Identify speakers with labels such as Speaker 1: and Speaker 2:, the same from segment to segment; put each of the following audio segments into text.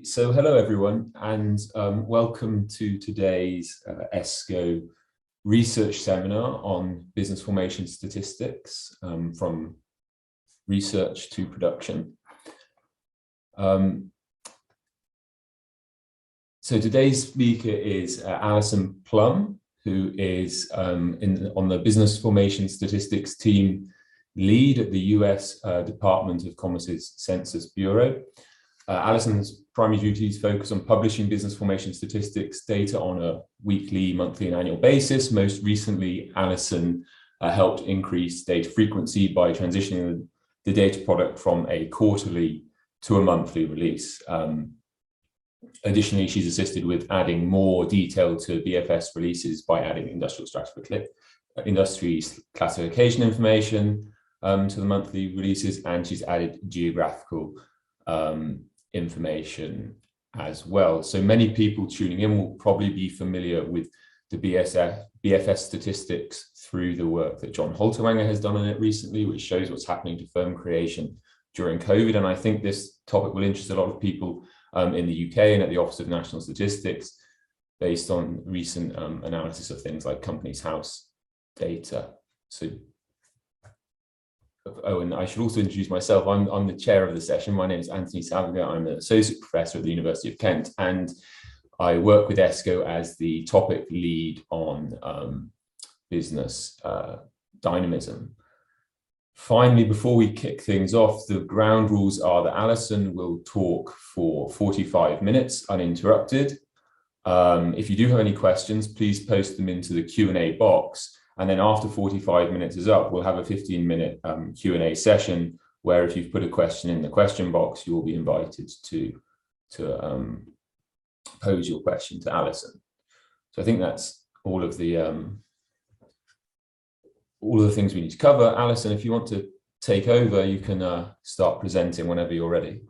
Speaker 1: So hello everyone, and welcome to today's ESCoE research seminar on business formation statistics, from research to production. So today's speaker is Alyson Plumb, who is on the business formation statistics team lead at the US Department of Commerce's Census Bureau. Alyson's primary duties focus on publishing business formation statistics data on a weekly, monthly, and annual basis. Most recently, Alyson helped increase data frequency by transitioning the data product from a quarterly to a monthly release. Additionally, she's assisted with adding more detail to BFS releases by adding industry classification information to the monthly releases, and she's added geographical information as well. So many people tuning in will probably be familiar with the BFS statistics through the work that John Halterwanger has done on it recently, which shows what's happening to firm creation during COVID. And I think this topic will interest a lot of people in the UK and at the Office of National Statistics, based on recent analysis of things like Companies House data. So, oh, and I should also introduce myself. I'm the chair of the session. My name is Anthony Salvinger. I'm an associate professor at the University of Kent, and I work with ESCoE as the topic lead on business dynamism. Finally, before we kick things off, the ground rules are that Alyson will talk for 45 minutes uninterrupted. If you do have any questions, please post them into the Q&A box. And then after 45 minutes is up, we'll have a 15-minute Q&A session where if you've put a question in the question box, you will be invited to pose your question to Alyson. So I think that's all of the things we need to cover. Alyson, if you want to take over, you can start presenting whenever you're ready.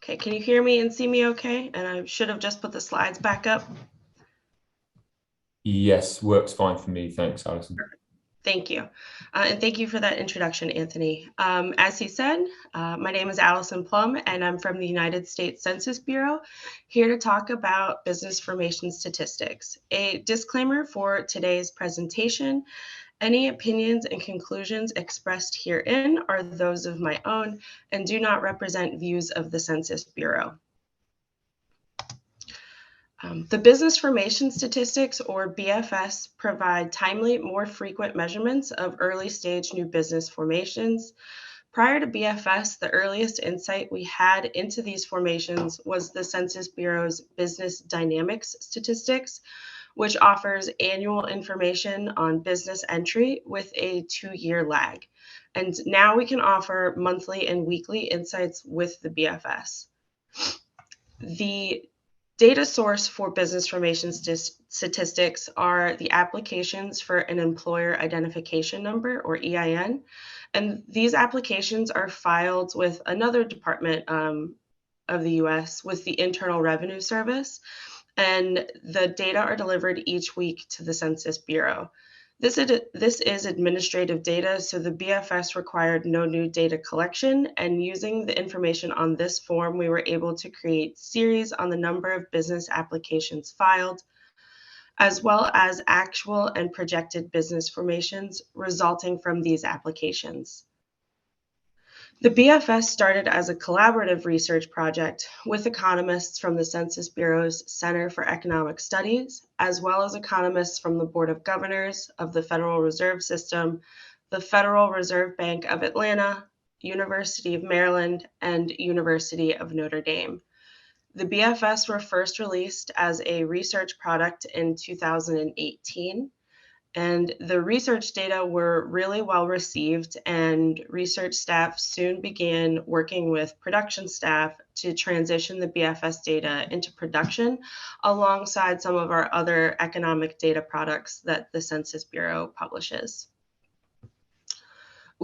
Speaker 2: Okay, can you hear me and see me okay? And I should have just put the slides back up.
Speaker 1: Yes, works fine for me. Thanks, Alyson.
Speaker 2: Thank you. And thank you for that introduction, Anthony. As he said, my name is Alyson Plumb, and I'm from the United States Census Bureau, here to talk about business formation statistics. A disclaimer for today's presentation: any opinions and conclusions expressed herein are those of my own and do not represent views of the Census Bureau. The business formation statistics, or BFS, provide timely, more frequent measurements of early stage new business formations. Prior to BFS, the earliest insight we had into these formations was the Census Bureau's business dynamics statistics, which offers annual information on business entry with a 2-year lag. And now we can offer monthly and weekly insights with the BFS. The data source for business formation statistics are the applications for an employer identification number, or EIN. And these applications are filed with another department of the US, with the Internal Revenue Service. And the data are delivered each week to the Census Bureau. This is administrative data, so the BFS required no new data collection, and using the information on this form, we were able to create series on the number of business applications filed, as well as actual and projected business formations resulting from these applications. The BFS started as a collaborative research project with economists from the Census Bureau's Center for Economic Studies, as well as economists from the Board of Governors of the Federal Reserve System, the Federal Reserve Bank of Atlanta, University of Maryland, and University of Notre Dame. The BFS were first released as a research product in 2018. And the research data were really well received, and research staff soon began working with production staff to transition the BFS data into production alongside some of our other economic data products that the Census Bureau publishes.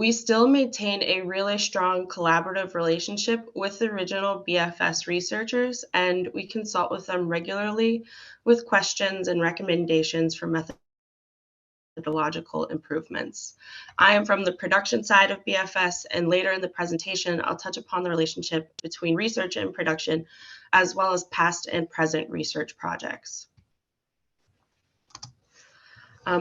Speaker 2: We still maintain a really strong collaborative relationship with the original BFS researchers, and we consult with them regularly with questions and recommendations for methodological improvements. I am from the production side of BFS, and later in the presentation, I'll touch upon the relationship between research and production, as well as past and present research projects.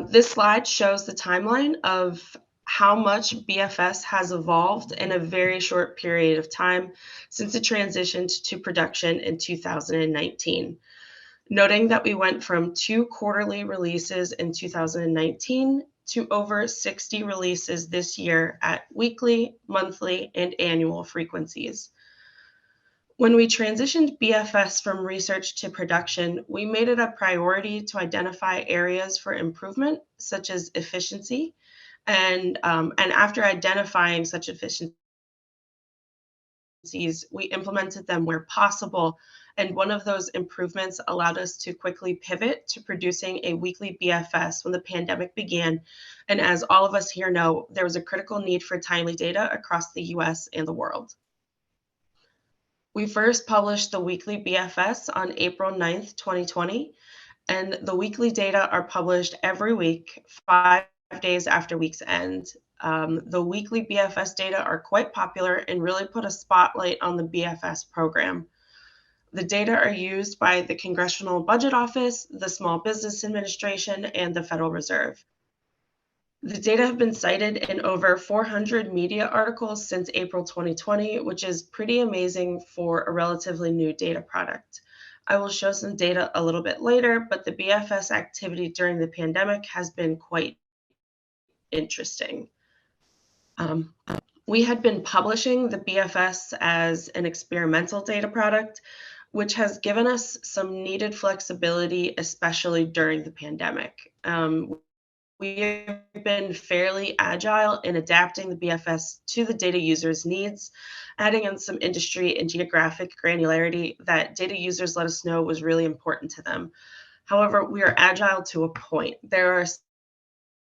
Speaker 2: This slide shows the timeline of how much BFS has evolved in a very short period of time since it transitioned to production in 2019. Noting that we went from 2 quarterly releases in 2019 to over 60 releases this year at weekly, monthly, and annual frequencies. When we transitioned BFS from research to production, we made it a priority to identify areas for improvement, such as efficiency. And after identifying such efficiencies, we implemented them where possible. And one of those improvements allowed us to quickly pivot to producing a weekly BFS when the pandemic began. And as all of us here know, there was a critical need for timely data across the US and the world. We first published the weekly BFS on April 9th, 2020, and the weekly data are published every week, 5 days after week's end. The weekly BFS data are quite popular and really put a spotlight on the BFS program. The data are used by the Congressional Budget Office, the Small Business Administration, and the Federal Reserve. The data have been cited in over 400 media articles since April 2020, which is pretty amazing for a relatively new data product. I will show some data a little bit later, but the BFS activity during the pandemic has been quite interesting. We had been publishing the BFS as an experimental data product, which has given us some needed flexibility, especially during the pandemic. We have been fairly agile in adapting the BFS to the data users' needs, adding in some industry and geographic granularity that data users let us know was really important to them. However, we are agile to a point. There are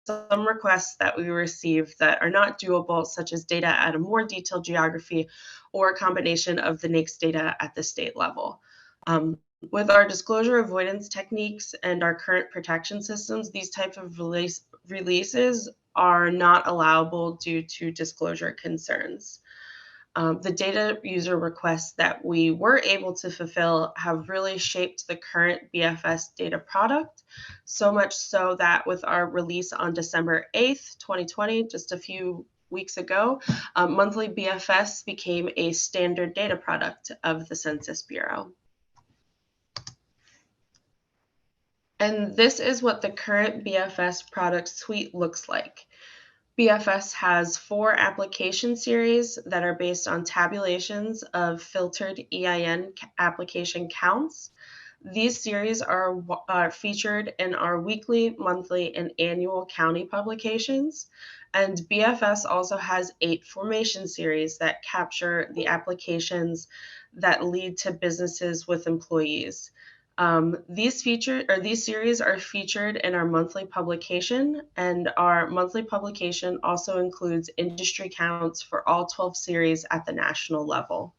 Speaker 2: some requests that we receive that are not doable, such as data at a more detailed geography or a combination of the NAICS data at the state level. With our disclosure avoidance techniques and our current protection systems, these types of releases are not allowable due to disclosure concerns. The data user requests that we were able to fulfill have really shaped the current BFS data product, so much so that with our release on December 8th, 2020, just a few weeks ago, monthly BFS became a standard data product of the Census Bureau. And this is what the current BFS product suite looks like. BFS has 4 application series that are based on tabulations of filtered EIN application counts. These series are featured in our weekly, monthly, and annual county publications. And BFS also has 8 formation series that capture the applications that lead to businesses with employees. These series are featured in our monthly publication, and our monthly publication also includes industry counts for all 12 series at the national level.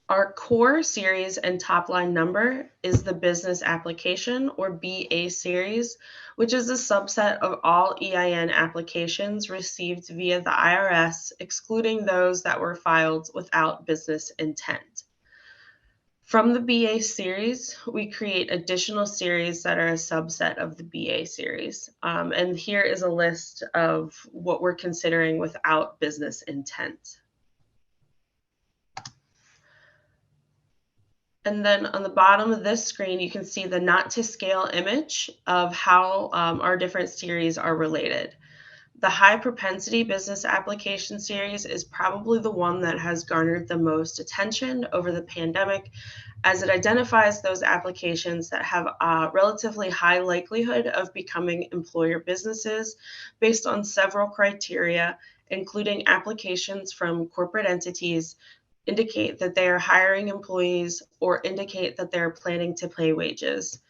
Speaker 2: Our core series and top line number is the business application, or BA series, which is a subset of all EIN applications received via the IRS, excluding those that were filed without business intent. From the BA series, we create additional series that are a subset of the BA series. And here is a list of what we're considering without business intent. And then on the bottom of this screen, you can see the not to scale image of how our different series are related. The high propensity business application series is probably the one that has garnered the most attention over the pandemic, as it identifies those applications that have a relatively high likelihood of becoming employer businesses based on several criteria, including applications from corporate entities, indicate that they are hiring employees, or indicate that they're planning to pay wages.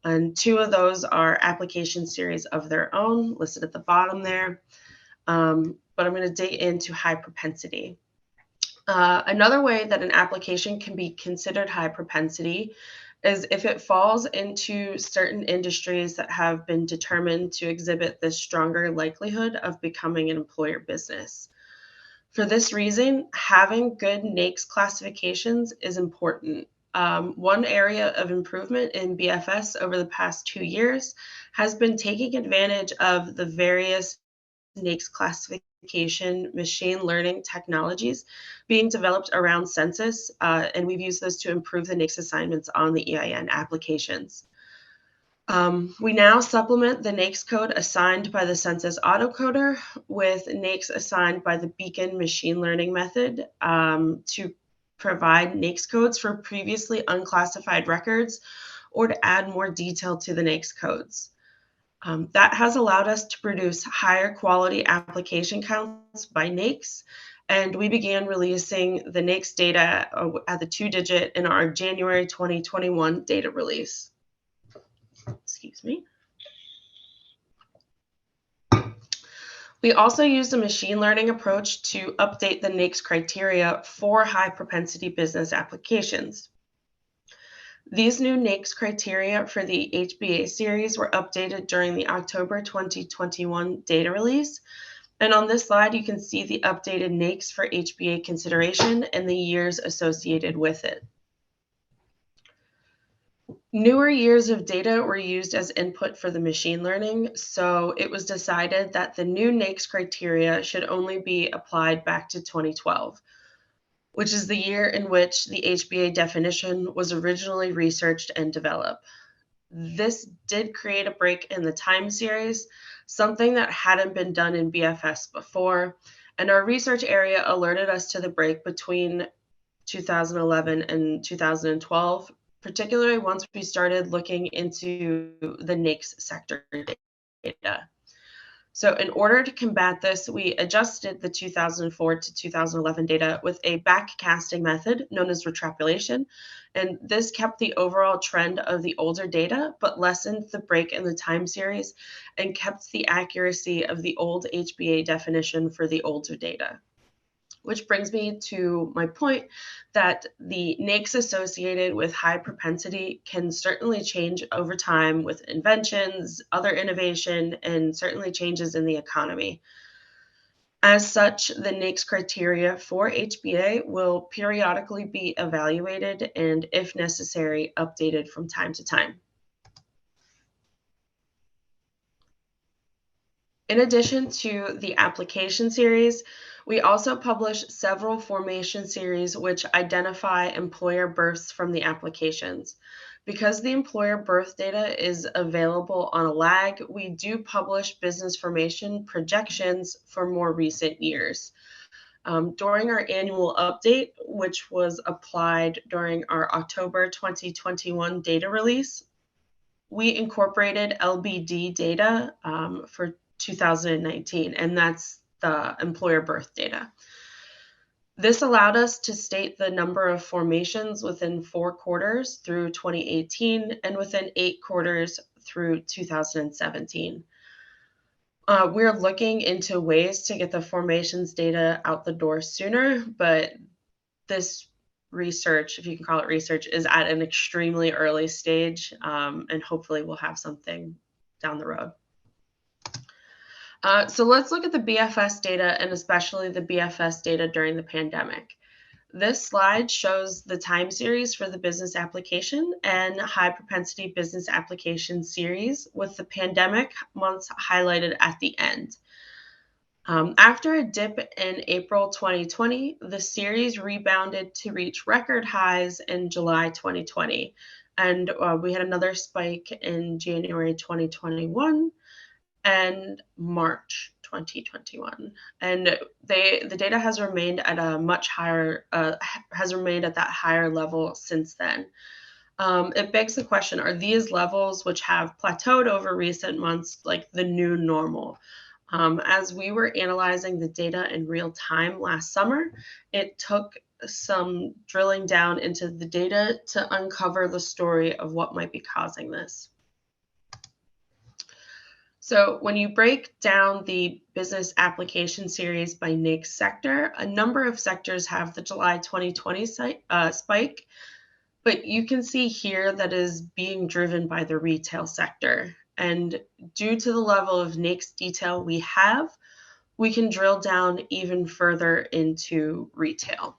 Speaker 2: And 2 of those are application series of their own, listed at the bottom there. But I'm going to dig into high propensity. Another way that an application can be considered high propensity is if it falls into certain industries that have been determined to exhibit this stronger likelihood of becoming an employer business. For this reason, having good NAICS classifications is important. One area of improvement in BFS over the past 2 years has been taking advantage of the various NAICS classification machine learning technologies being developed around Census, and we've used those to improve the NAICS assignments on the EIN applications. We now supplement the NAICS code assigned by the Census autocoder with NAICS assigned by the Beacon machine learning method to provide NAICS codes for previously unclassified records or to add more detail to the NAICS codes. That has allowed us to produce higher quality application counts by NAICS, and we began releasing the NAICS data at the 2-digit in our January 2021 data release. Excuse me. We also used a machine learning approach to update the NAICS criteria for high propensity business applications. These new NAICS criteria for the HBA series were updated during the October 2021 data release. And on this slide, you can see the updated NAICS for HBA consideration and the years associated with it. Newer years of data were used as input for the machine learning, so it was decided that the new NAICS criteria should only be applied back to 2012. Which is the year in which the HBA definition was originally researched and developed. This did create a break in the time series, something that hadn't been done in BFS before, and our research area alerted us to the break between 2011 and 2012, particularly once we started looking into the NAICS sector data. So in order to combat this, we adjusted the 2004 to 2011 data with a backcasting method known as retrapolation. And this kept the overall trend of the older data, but lessened the break in the time series and kept the accuracy of the old HBA definition for the older data. Which brings me to my point that the NAICS associated with high propensity can certainly change over time with inventions, other innovation, and certainly changes in the economy. As such, the NAICS criteria for HBA will periodically be evaluated and, if necessary, updated from time to time. In addition to the application series, we also publish several formation series which identify employer births from the applications. Because the employer birth data is available on a lag, we do publish business formation projections for more recent years. During our annual update, which was applied during our October 2021 data release, we incorporated LBD data for 2019, and that's the employer birth data. This allowed us to state the number of formations within 4 quarters through 2018 and within 8 quarters through 2017. We're looking into ways to get the formations data out the door sooner, but this research, if you can call it research, is at an extremely early stage, and hopefully we'll have something down the road. So let's look at the BFS data, and especially the BFS data during the pandemic. This slide shows the time series for the business application and high propensity business application series with the pandemic months highlighted at the end. After a dip in April 2020, the series rebounded to reach record highs in July 2020. And we had another spike in January 2021 and March 2021. And the data has remained at a much higher, has remained at that higher level since then. It begs the question, are these levels which have plateaued over recent months like the new normal? As we were analyzing the data in real time last summer, it took some drilling down into the data to uncover the story of what might be causing this. So when you break down the business application series by NAICS sector, a number of sectors have the July 2020 spike, but you can see here that is being driven by the retail sector. And due to the level of NAICS detail we have, we can drill down even further into retail.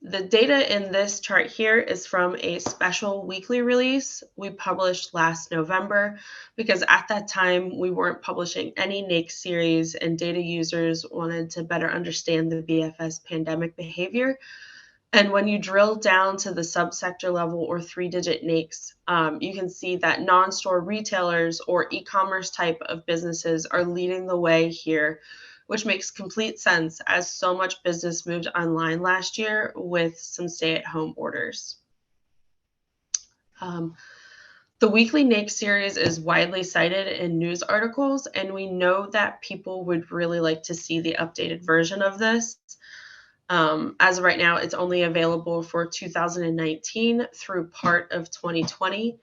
Speaker 2: The data in this chart here is from a special weekly release we published last November, because at that time we weren't publishing any NAICS series and data users wanted to better understand the BFS pandemic behavior. And when you drill down to the subsector level or 3-digit NAICS, you can see that non-store retailers or e-commerce type of businesses are leading the way here, which makes complete sense as so much business moved online last year with some stay-at-home orders. The weekly NAICS series is widely cited in news articles, and we know that people would really like to see the updated version of this. As of right now, it's only available for 2019 through part of 2020.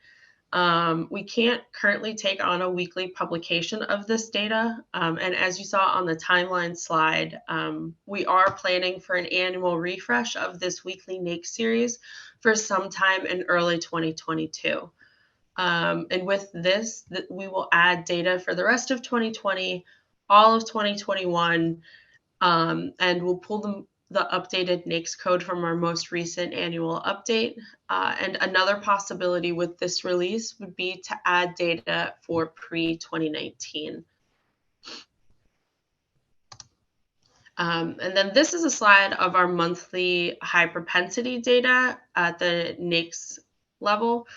Speaker 2: We can't currently take on a weekly publication of this data. And as you saw on the timeline slide, we are planning for an annual refresh of this weekly NAICS series for sometime in early 2022. And with this, we will add data for the rest of 2020, all of 2021, and we'll pull the updated NAICS code from our most recent annual update. And another possibility with this release would be to add data for pre-2019. And then this is a slide of our monthly high propensity data at the NAICS level.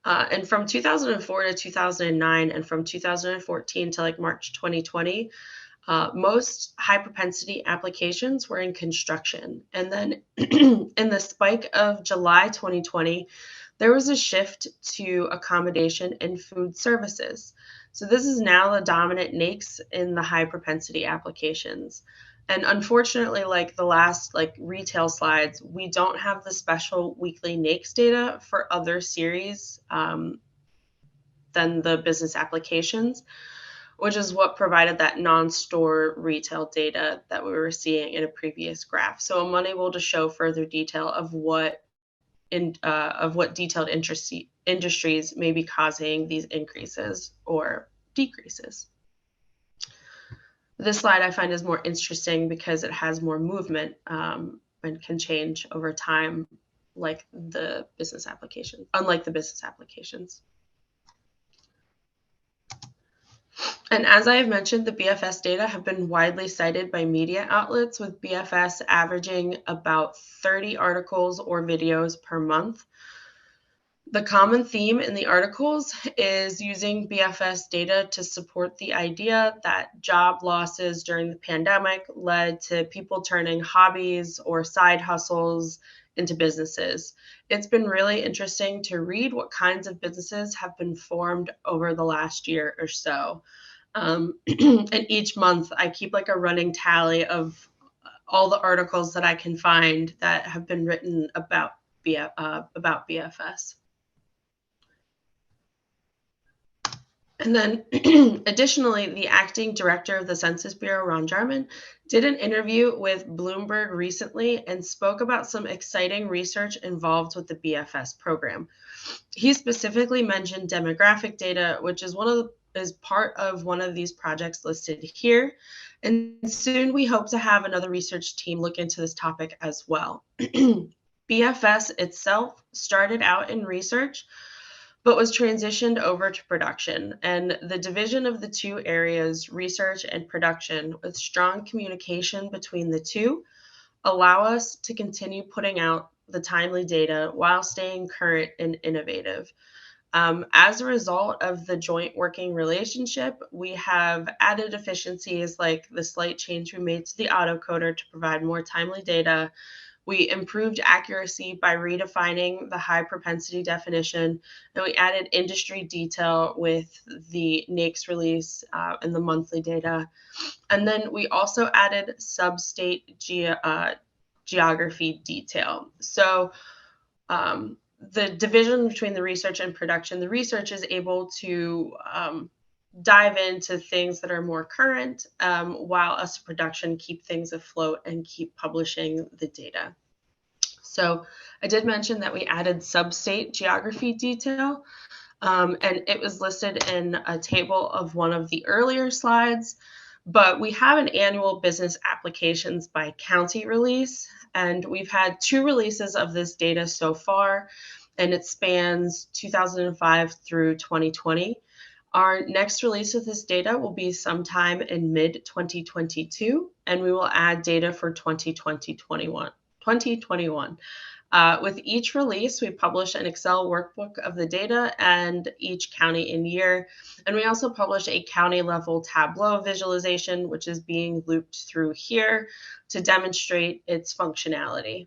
Speaker 2: And from 2004 to 2009 and from 2014 to like March 2020, most high propensity applications were in construction. And then in the spike of July 2020, there was a shift to accommodation and food services. So this is now the dominant NAICS in the high propensity applications. And unfortunately, like the last retail slides, we don't have the special weekly NAICS data for other series than the business applications, which is what provided that non-store retail data that we were seeing in a previous graph. So I'm unable to show further detail of what detailed industries may be causing these increases or decreases. This slide I find is more interesting because it has more movement and can change over time, like the business application, unlike the business applications. And as I have mentioned, the BFS data have been widely cited by media outlets, with BFS averaging about 30 articles or videos per month. The common theme in the articles is using BFS data to support the idea that job losses during the pandemic led to people turning hobbies or side hustles into businesses. It's been really interesting to read what kinds of businesses have been formed over the last year or so. And each month I keep like a running tally of all the articles that I can find that have been written about BFS. And then additionally, the acting director of the Census Bureau, Ron Jarman, did an interview with Bloomberg recently and spoke about some exciting research involved with the BFS program. He specifically mentioned demographic data, which is part of one of these projects listed here. And soon we hope to have another research team look into this topic as well. BFS itself started out in research, but was transitioned over to production. And the division of the two areas, research and production, with strong communication between the two, allow us to continue putting out the timely data while staying current and innovative. As a result of the joint working relationship, we have added efficiencies like the slight change we made to the autocoder to provide more timely data. We improved accuracy by redefining the high propensity definition, and we added industry detail with the NAICS release and the monthly data. And then we also added sub-state geography detail. So the division between the research and production, the research is able to dive into things that are more current, while us production keep things afloat and keep publishing the data. So I did mention that we added sub-state geography detail, and it was listed in a table of one of the earlier slides, but we have an annual business applications by county release, and we've had 2 releases of this data so far, and it spans 2005 through 2020. Our next release of this data will be sometime in mid-2022, and we will add data for 2021. With each release, we publish an Excel workbook of the data and each county and year. And we also publish a county level Tableau visualization, which is being looped through here to demonstrate its functionality.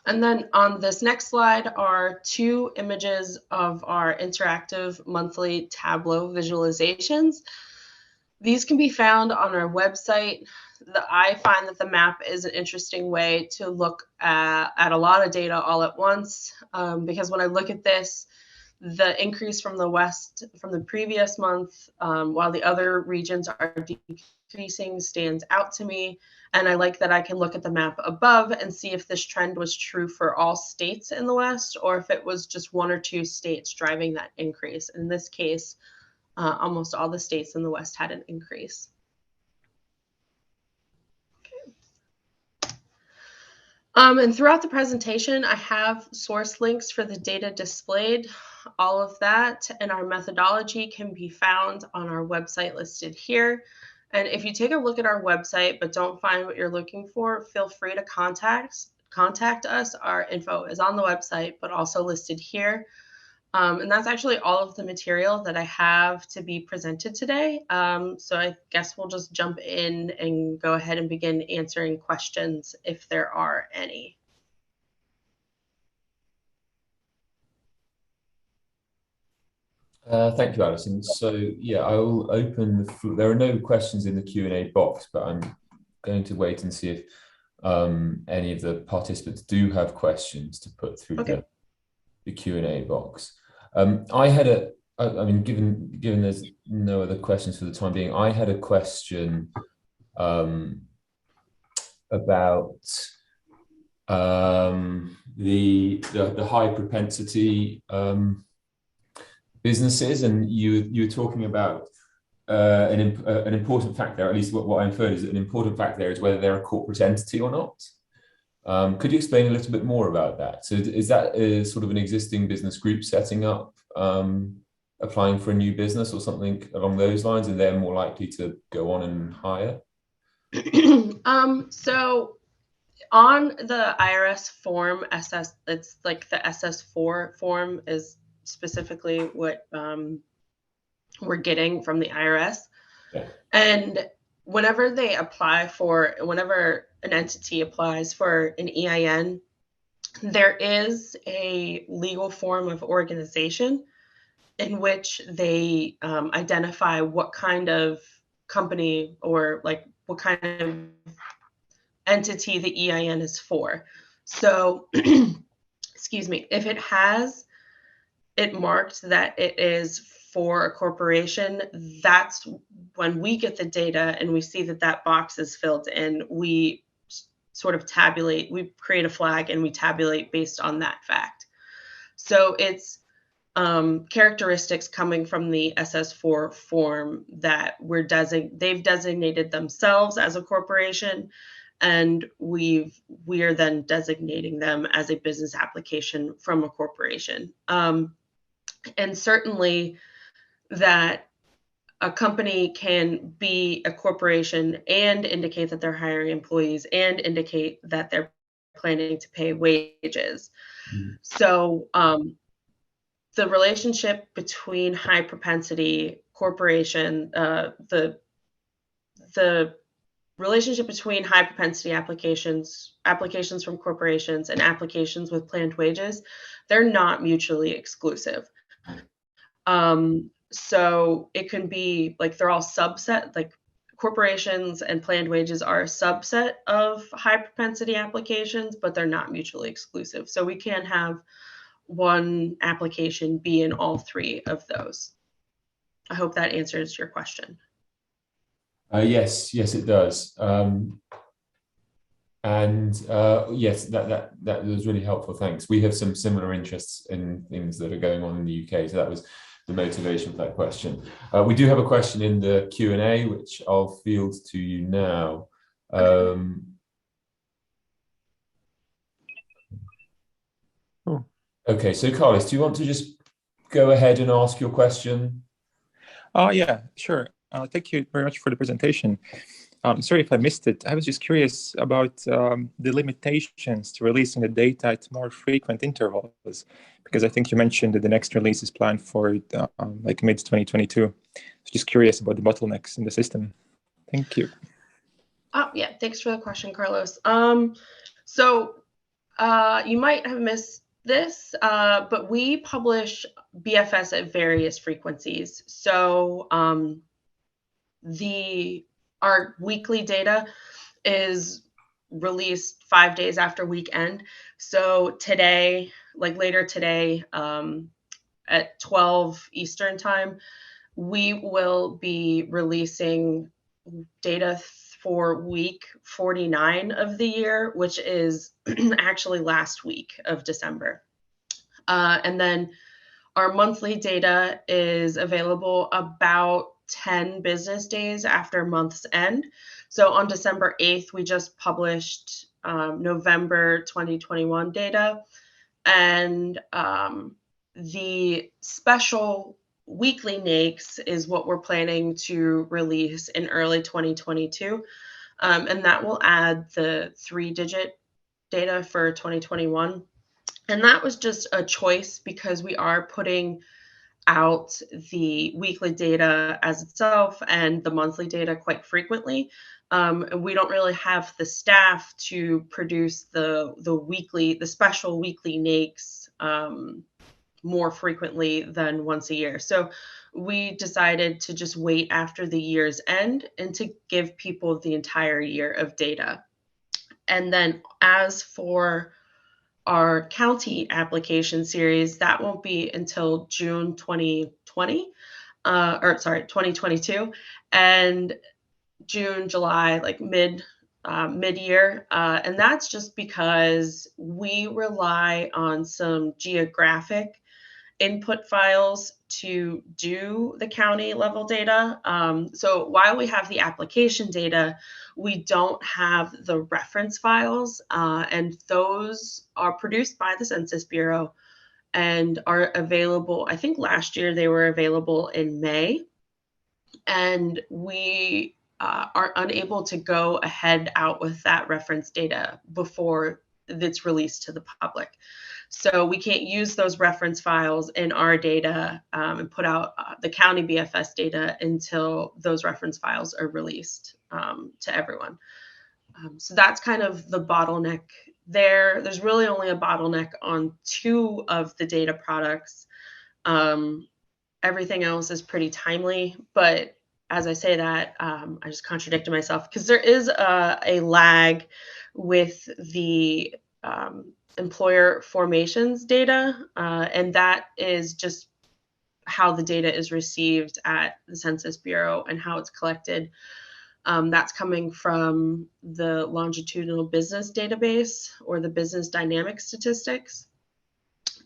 Speaker 2: And then on this next slide are 2 images of our interactive monthly Tableau visualizations. These can be found on our website. I find that the map is an interesting way to look at a lot of data all at once, because when I look at this, the increase from the west from the previous month, while the other regions are decreasing, stands out to me. And I like that I can look at the map above and see if this trend was true for all states in the West, or if it was just 1 or 2 states driving that increase. In this case, almost all the states in the West had an increase. Okay. And throughout the presentation, I have source links for the data displayed. All of that and our methodology can be found on our website listed here. And if you take a look at our website but don't find what you're looking for, feel free to contact us. Our info is on the website, but also listed here. And that's actually all of the material that I have to be presented today. So I guess we'll just jump in and go ahead and begin answering questions if there are any.
Speaker 1: Thank you, Alyson. So yeah, I will open the floor. There are no questions in the Q&A box, but I'm going to wait and see if any of the participants do have questions to put through the Q&A box. I mean, given there's no other questions for the time being, I had a question about the high propensity businesses, and you were talking about an important fact there. At least what I inferred is that an important fact there is whether they're a corporate entity or not. Could you explain a little bit more about that? So is that sort of an existing business group setting up, applying for a new business or something along those lines, and they're more likely to go on and hire?
Speaker 2: So on the IRS form, it's like the SS4 form is specifically what we're getting from the IRS.
Speaker 1: Yeah.
Speaker 2: And whenever an entity applies for an EIN, there is a legal form of organization in which they identify what kind of company or like what kind of entity the EIN is for. So, excuse me, if it has it marked that it is for a corporation, that's when we get the data and we see that that box is filled in, we sort of tabulate, we create a flag and we tabulate based on that fact. So it's characteristics coming from the SS4 form that they've designated themselves as a corporation, and we are then designating them as a business application from a corporation. And certainly that a company can be a corporation and indicate that they're hiring employees and indicate that they're planning to pay wages. Mm-hmm. So the relationship between high propensity corporation, the relationship between high propensity applications from corporations and applications with planned wages, they're not mutually exclusive. So it can be like they're all subset, like corporations and planned wages are a subset of high propensity applications, but they're not mutually exclusive. So we can have one application be in all three of those. I hope that answers your question.
Speaker 1: Yes, it does. Yes, that was really helpful. Thanks. We have some similar interests in things that are going on in the UK, so that was the motivation for that question. We do have a question in the Q&A, which I'll field to you now. Okay, so Carlos, do you want to just go ahead and ask your question?
Speaker 3: Oh, yeah, sure. Thank you very much for the presentation. Sorry if I missed it. I was just curious about the limitations to releasing the data at more frequent intervals, because I think you mentioned that the next release is planned for like mid-2022. Just curious about the bottlenecks in the system. Thank you.
Speaker 2: Yeah, thanks for the question, Carlos. You might have missed this, but we publish BFS at various frequencies. So our weekly data is released 5 days after weekend. So today, like later today, at 12 Eastern time, we will be releasing data for week 49 of the year, which is actually last week of December. And then our monthly data is available about 10 business days after month's end. So on December 8th, we just published November 2021 data. And the special weekly NAICS is what we're planning to release in early 2022. And that will add the 3-digit data for 2021. And that was just a choice because we are putting out the weekly data as itself and the monthly data quite frequently. And we don't really have the staff to produce the special weekly NAICS more frequently than once a year. So we decided to just wait after the year's end and to give people the entire year of data. And then as for our county application series, that won't be until June 2022, and June, July, like mid-year. And that's just because we rely on some geographic input files to do the county level data. So while we have the application data, we don't have the reference files, and those are produced by the Census Bureau and are available. I think last year they were available in May, and we are unable to go ahead out with that reference data before it's released to the public. So we can't use those reference files in our data and put out the county BFS data until those reference files are released to everyone. So that's kind of the bottleneck there. There's really only a bottleneck on 2 of the data products. Everything else is pretty timely, but as I say that, I just contradicted myself because there is a lag with the employer formations data, and that is just how the data is received at the Census Bureau and how it's collected. That's coming from the longitudinal business database or the business dynamic statistics.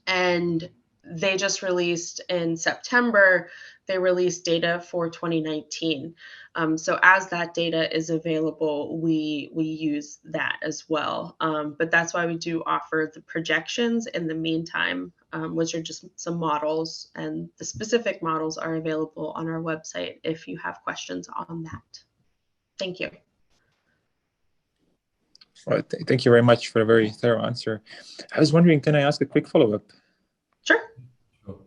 Speaker 2: And they just released in September, they released data for 2019. So as that data is available, we use that as well. But that's why we do offer the projections in the meantime, which are just some models, and the specific models are available on our website if you have questions on that. Thank you.
Speaker 3: Well, thank you very much for a very thorough answer. I was wondering, can I ask a quick follow-up?
Speaker 2: Sure.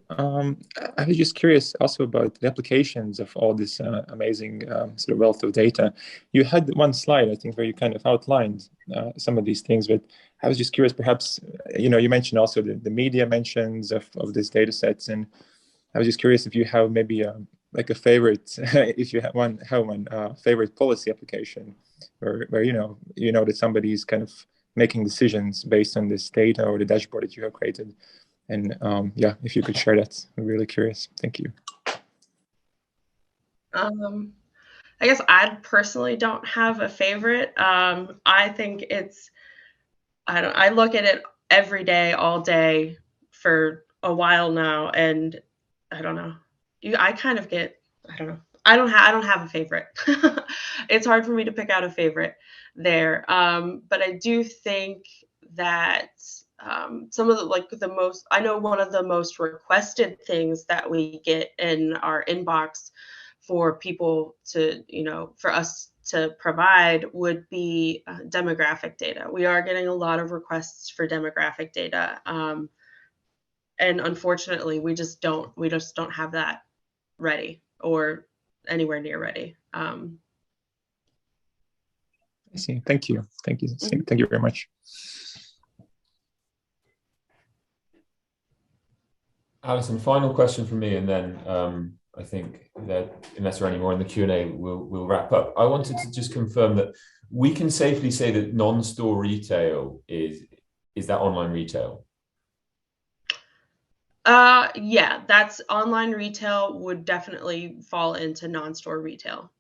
Speaker 3: I was just curious also about the applications of all this amazing sort of wealth of data. You had one slide, I think, where you kind of outlined some of these things, but I was just curious, perhaps, you mentioned also the media mentions of these data sets, and I was just curious if you have maybe a like a favorite, if you have one favorite policy application where you know that somebody is kind of making decisions based on this data or the dashboard that you have created. And yeah, if you could share that, I'm really curious. Thank you.
Speaker 2: I guess I personally don't have a favorite. I think I look at it every day, all day for a while now, and I don't know. I kind of get, I don't know. I don't have a favorite. It's hard for me to pick out a favorite there. But I do think that some of I know one of the most requested things that we get in our inbox for people to, for us to provide would be demographic data. We are getting a lot of requests for demographic data. And unfortunately, we just don't have that ready or anywhere near ready.
Speaker 3: I see. Thank you. Thank you. Thank you very much.
Speaker 1: Alyson, final question from me, and then I think that unless there are any more in the Q&A, we'll wrap up. I wanted to just confirm that we can safely say that non-store retail is that online retail?
Speaker 2: Yeah, that's online retail would definitely fall into non-store retail.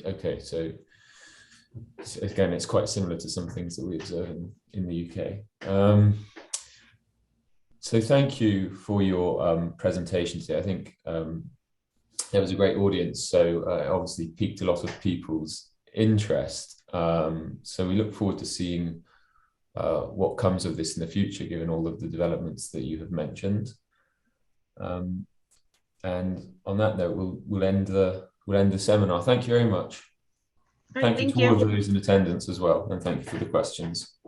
Speaker 1: Okay, so again, it's quite similar to some things that we observe in the UK. So thank you for your presentation today. I think there was a great audience, so obviously piqued a lot of people's interest. So we look forward to seeing what comes of this in the future, given all of the developments that you have mentioned. And on that note, we'll end the seminar. Thank you very much.
Speaker 2: All right,
Speaker 1: Thank you to all of those in attendance as well, and thank you for the questions.